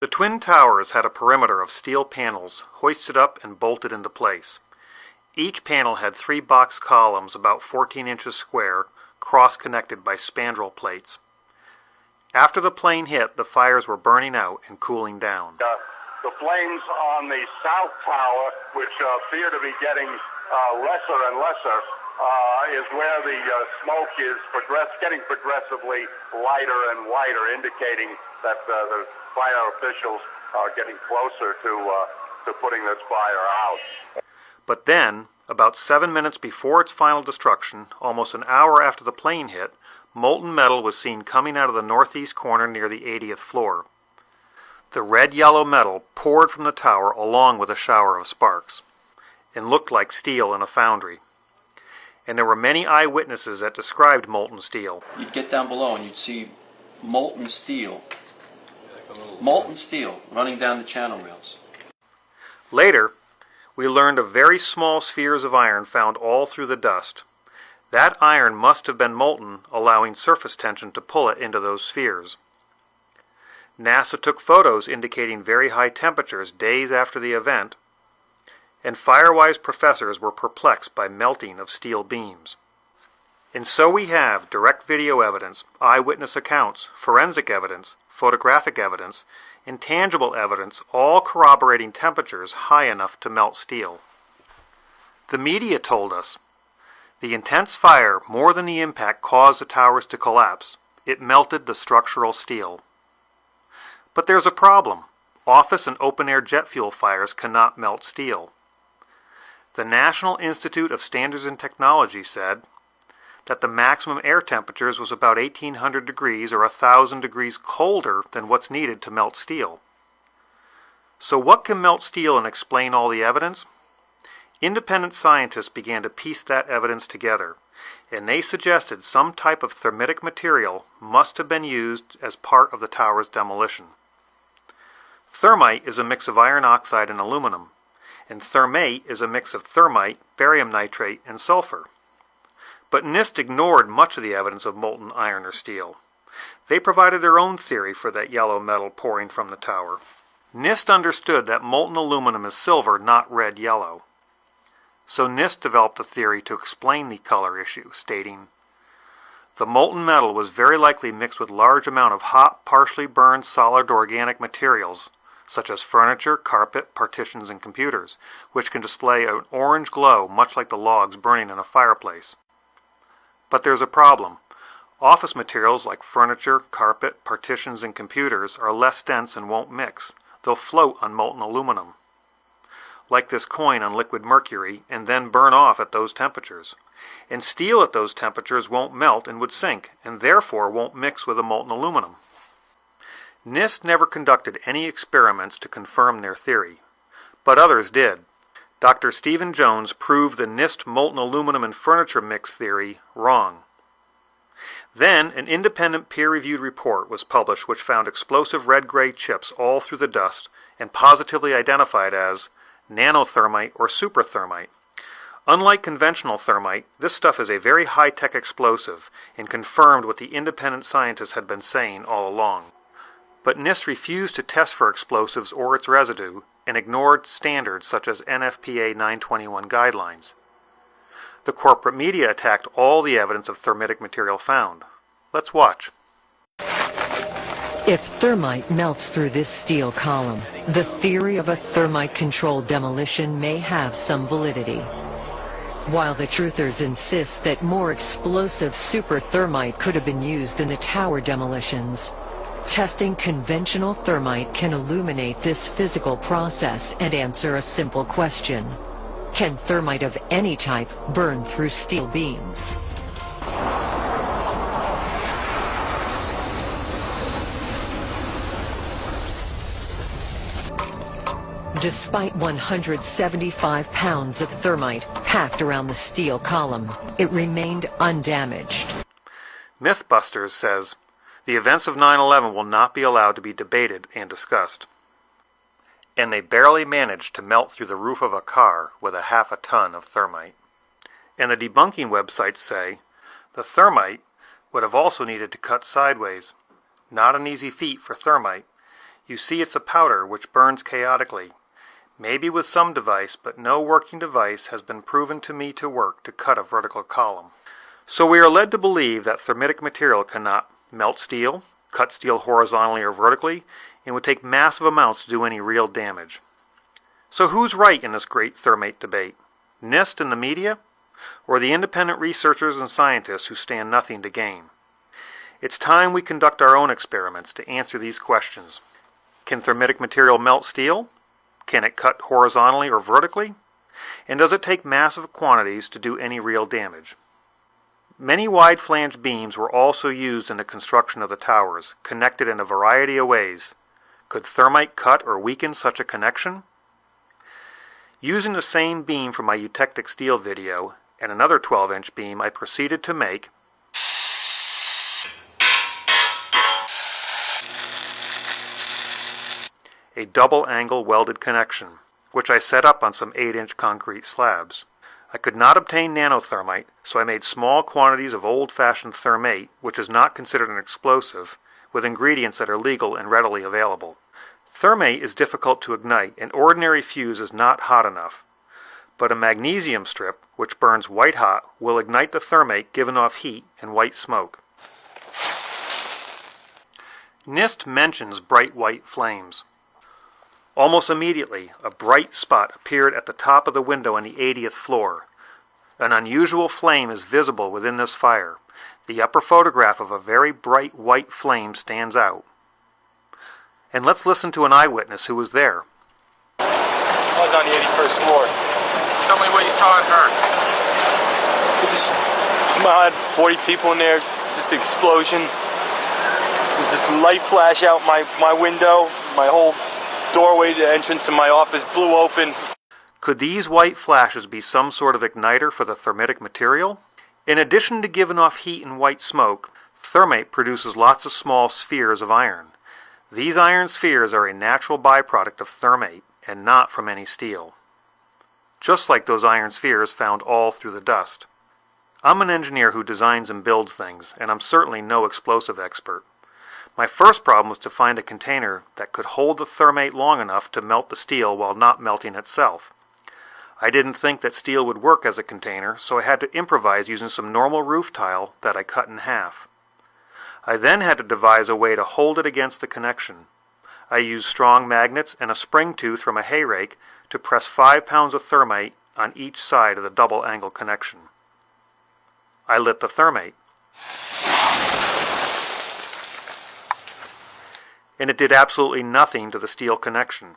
The Twin Towers had a perimeter of steel panels hoisted up and bolted into place. Each panel had 3 box columns about 14 inches square, cross-connected by spandrel plates. After the plane hit, the fires were burning out and cooling down. The flames on the South Tower, which appear to be getting lesser and lesser, is where the smoke is getting progressively lighter and wider, indicating that the fire officials are getting closer to putting this fire out. But then, about 7 minutes before its final destruction, almost an hour after the plane hit, molten metal was seen coming out of the northeast corner near the 80th floor. The red-yellow metal poured from the tower along with a shower of sparks, and looked like steel in a foundry. And there were many eyewitnesses that described molten steel. You'd get down below and you'd see molten steel running down the channel rails. Later, we learned of very small spheres of iron found all through the dust. That iron must have been molten, allowing surface tension to pull it into those spheres. NASA took photos indicating very high temperatures days after the event, and Firewise professors were perplexed by melting of steel beams. And so we have direct video evidence, eyewitness accounts, forensic evidence, photographic evidence, intangible evidence, all corroborating temperatures high enough to melt steel. The media told us the intense fire, more than the impact, caused the towers to collapse. It melted the structural steel. But there's a problem. Office and open-air jet fuel fires cannot melt steel. The National Institute of Standards and Technology said that the maximum air temperatures was about 1,800 degrees or 1,000 degrees colder than what's needed to melt steel. So what can melt steel and explain all the evidence? Independent scientists began to piece that evidence together, and they suggested some type of thermitic material must have been used as part of the tower's demolition. Thermite is a mix of iron oxide and aluminum, and thermate is a mix of thermite, barium nitrate, and sulfur. But NIST ignored much of the evidence of molten iron or steel. They provided their own theory for that yellow metal pouring from the tower. NIST understood that molten aluminum is silver, not red-yellow. So NIST developed a theory to explain the color issue, stating, the molten metal was very likely mixed with large amount of hot, partially burned solid organic materials, such as furniture, carpet, partitions, and computers, which can display an orange glow much like the logs burning in a fireplace. But there's a problem. Office materials like furniture, carpet, partitions, and computers are less dense and won't mix. They'll float on molten aluminum, like this coin on liquid mercury, and then burn off at those temperatures. And steel at those temperatures won't melt and would sink, and therefore won't mix with the molten aluminum. NIST never conducted any experiments to confirm their theory, but others did. Dr. Stephen Jones proved the NIST molten aluminum and furniture mix theory wrong. Then an independent peer-reviewed report was published which found explosive red-gray chips all through the dust and positively identified as nanothermite or superthermite. Unlike conventional thermite, this stuff is a very high-tech explosive and confirmed what the independent scientists had been saying all along. But NIST refused to test for explosives or its residue and ignored standards such as NFPA 921 guidelines. The corporate media attacked all the evidence of thermitic material found. Let's watch. If thermite melts through this steel column, the theory of a thermite-controlled demolition may have some validity. While the truthers insist that more explosive super thermite could have been used in the tower demolitions, testing conventional thermite can illuminate this physical process and answer a simple question. Can thermite of any type burn through steel beams? Despite 175 pounds of thermite packed around the steel column, it remained undamaged. Mythbusters says, the events of 9/11 will not be allowed to be debated and discussed. And they barely managed to melt through the roof of a car with a half a ton of thermite. And the debunking websites say, the thermite would have also needed to cut sideways. Not an easy feat for thermite. You see it's a powder which burns chaotically. Maybe with some device, but no working device has been proven to me to work to cut a vertical column. So we are led to believe that thermitic material cannot melt steel, cut steel horizontally or vertically, and would take massive amounts to do any real damage. So who's right in this great thermate debate? NIST and the media? Or the independent researchers and scientists who stand nothing to gain? It's time we conduct our own experiments to answer these questions. Can thermitic material melt steel? Can it cut horizontally or vertically? And does it take massive quantities to do any real damage? Many wide-flanged beams were also used in the construction of the towers, connected in a variety of ways. Could thermite cut or weaken such a connection? Using the same beam from my eutectic steel video and another 12-inch beam, I proceeded to make a double-angle welded connection, which I set up on some 8-inch concrete slabs. I could not obtain nanothermite, so I made small quantities of old-fashioned thermate, which is not considered an explosive, with ingredients that are legal and readily available. Thermate is difficult to ignite, and ordinary fuse is not hot enough. But a magnesium strip, which burns white hot, will ignite the thermate giving off heat and white smoke. NIST mentions bright white flames. Almost immediately, a bright spot appeared at the top of the window on the 80th floor. An unusual flame is visible within this fire. The upper photograph of a very bright white flame stands out. And let's listen to an eyewitness who was there. I was on the 81st floor. Tell me what you saw and heard. It just, I had 40 people in there, just an explosion. There's a light flash out my window, my whole doorway to the entrance to my office blew open. Could these white flashes be some sort of igniter for the thermitic material? In addition to giving off heat and white smoke, thermate produces lots of small spheres of iron. These iron spheres are a natural byproduct of thermate and not from any steel. Just like those iron spheres found all through the dust. I'm an engineer who designs and builds things, and I'm certainly no explosive expert. My first problem was to find a container that could hold the thermate long enough to melt the steel while not melting itself. I didn't think that steel would work as a container, so I had to improvise using some normal roof tile that I cut in half. I then had to devise a way to hold it against the connection. I used strong magnets and a spring tooth from a hay rake to press 5 pounds of thermite on each side of the double angle connection. I lit the thermate. And it did absolutely nothing to the steel connection.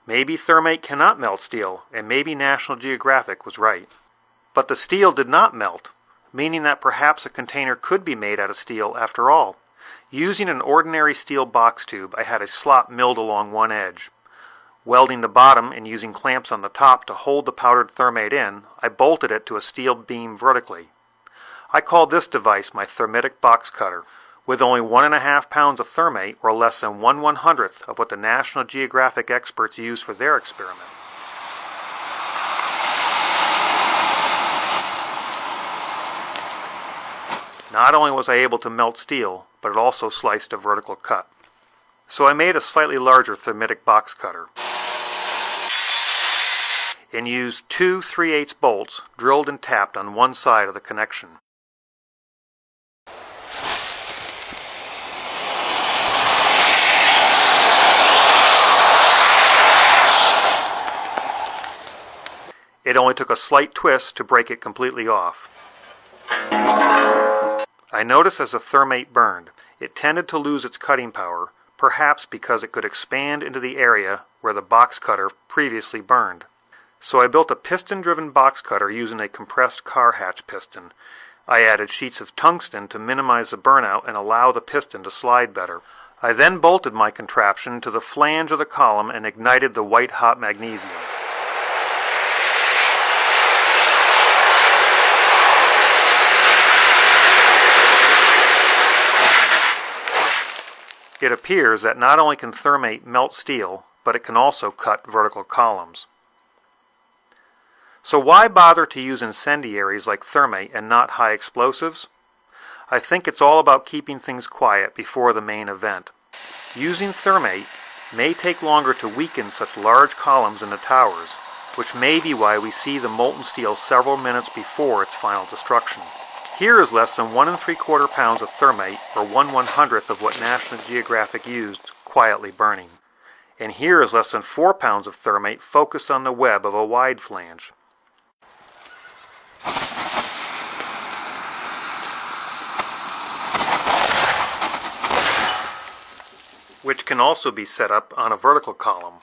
Maybe thermate cannot melt steel, and maybe National Geographic was right. But the steel did not melt, meaning that perhaps a container could be made out of steel after all. Using an ordinary steel box tube, I had a slot milled along one edge. Welding the bottom and using clamps on the top to hold the powdered thermate in, I bolted it to a steel beam vertically. I called this device my thermitic box cutter. With only 1.5 pounds of thermate, or less than 1/100th of what the National Geographic experts used for their experiment. Not only was I able to melt steel, but it also sliced a vertical cut. So I made a slightly larger thermitic box cutter and used 2 3/8 bolts drilled and tapped on one side of the connection. It only took a slight twist to break it completely off. I noticed as the thermate burned, it tended to lose its cutting power, perhaps because it could expand into the area where the box cutter previously burned. So I built a piston-driven box cutter using a compressed car hatch piston. I added sheets of tungsten to minimize the burnout and allow the piston to slide better. I then bolted my contraption to the flange of the column and ignited the white-hot magnesium. It appears that not only can thermate melt steel, but it can also cut vertical columns. So why bother to use incendiaries like thermate and not high explosives? I think it's all about keeping things quiet before the main event. Using thermate may take longer to weaken such large columns in the towers, which may be why we see the molten steel several minutes before its final destruction. Here is less than 1 3/4 pounds of thermite, or 1/100th of what National Geographic used, quietly burning. And here is less than 4 pounds of thermite focused on the web of a wide flange. Which can also be set up on a vertical column.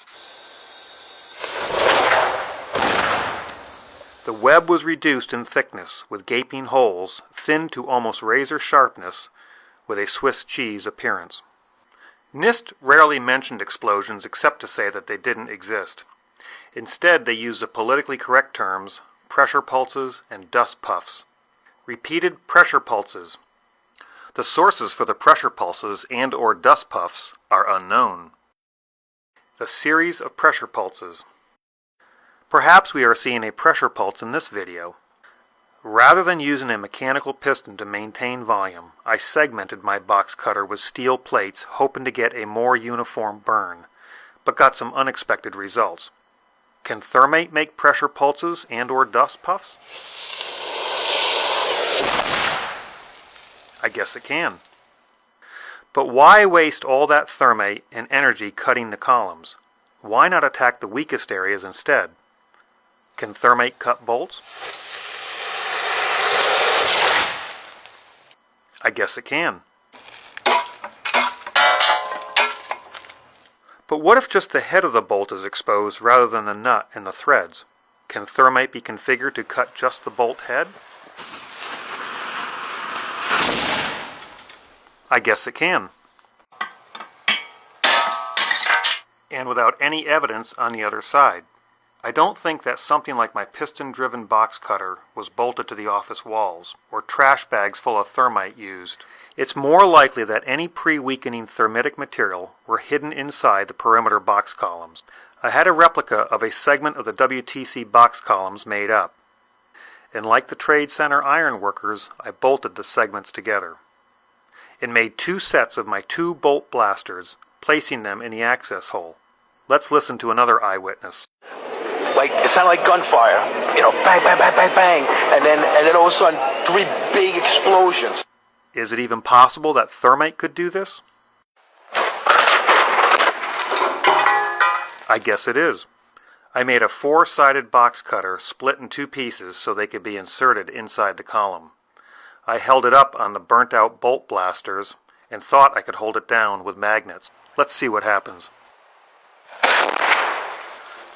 The web was reduced in thickness with gaping holes, thinned to almost razor sharpness, with a Swiss cheese appearance. NIST rarely mentioned explosions except to say that they didn't exist. Instead, they used the politically correct terms pressure pulses and dust puffs. Repeated pressure pulses. The sources for the pressure pulses and/or dust puffs are unknown. The series of pressure pulses. Perhaps we are seeing a pressure pulse in this video. Rather than using a mechanical piston to maintain volume, I segmented my box cutter with steel plates hoping to get a more uniform burn, but got some unexpected results. Can thermite make pressure pulses and/or dust puffs? I guess it can. But why waste all that thermite and energy cutting the columns? Why not attack the weakest areas instead? Can thermite cut bolts? I guess it can. But what if just the head of the bolt is exposed rather than the nut and the threads? Can thermite be configured to cut just the bolt head? I guess it can. And without any evidence on the other side. I don't think that something like my piston-driven box cutter was bolted to the office walls, or trash bags full of thermite used. It's more likely that any pre-weakening thermitic material were hidden inside the perimeter box columns. I had a replica of a segment of the WTC box columns made up. And like the Trade Center iron workers, I bolted the segments together. And made 2 sets of my 2 bolt blasters, placing them in the access hole. Let's listen to another eyewitness. Like, it sounded like gunfire, bang, bang, bang, bang, bang, and then all of a sudden, 3 big explosions. Is it even possible that thermite could do this? I guess it is. I made a 4-sided box cutter split in 2 pieces so they could be inserted inside the column. I held it up on the burnt-out bolt blasters and thought I could hold it down with magnets. Let's see what happens.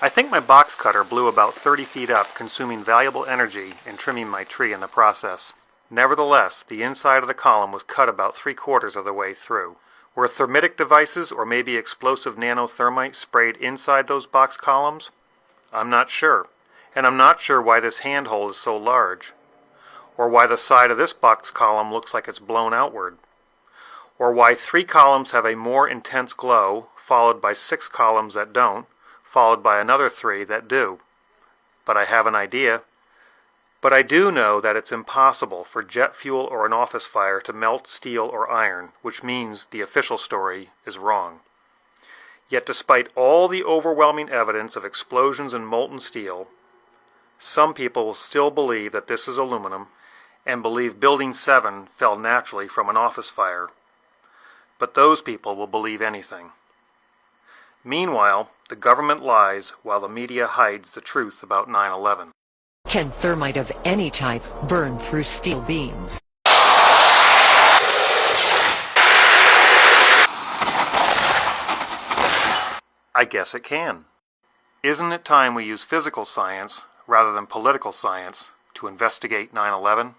I think my box cutter blew about 30 feet up, consuming valuable energy and trimming my tree in the process. Nevertheless, the inside of the column was cut about 3/4 of the way through. Were thermitic devices or maybe explosive nanothermite sprayed inside those box columns? I'm not sure. And I'm not sure why this handhole is so large. Or why the side of this box column looks like it's blown outward. Or why 3 columns have a more intense glow, followed by 6 columns that don't, followed by another 3 that do. But I have an idea. But I do know that it's impossible for jet fuel or an office fire to melt steel or iron, which means the official story is wrong. Yet despite all the overwhelming evidence of explosions in molten steel, some people will still believe that this is aluminum and believe Building 7 fell naturally from an office fire. But those people will believe anything. Meanwhile, the government lies while the media hides the truth about 9/11. Can thermite of any type burn through steel beams? I guess it can. Isn't it time we use physical science rather than political science to investigate 9/11?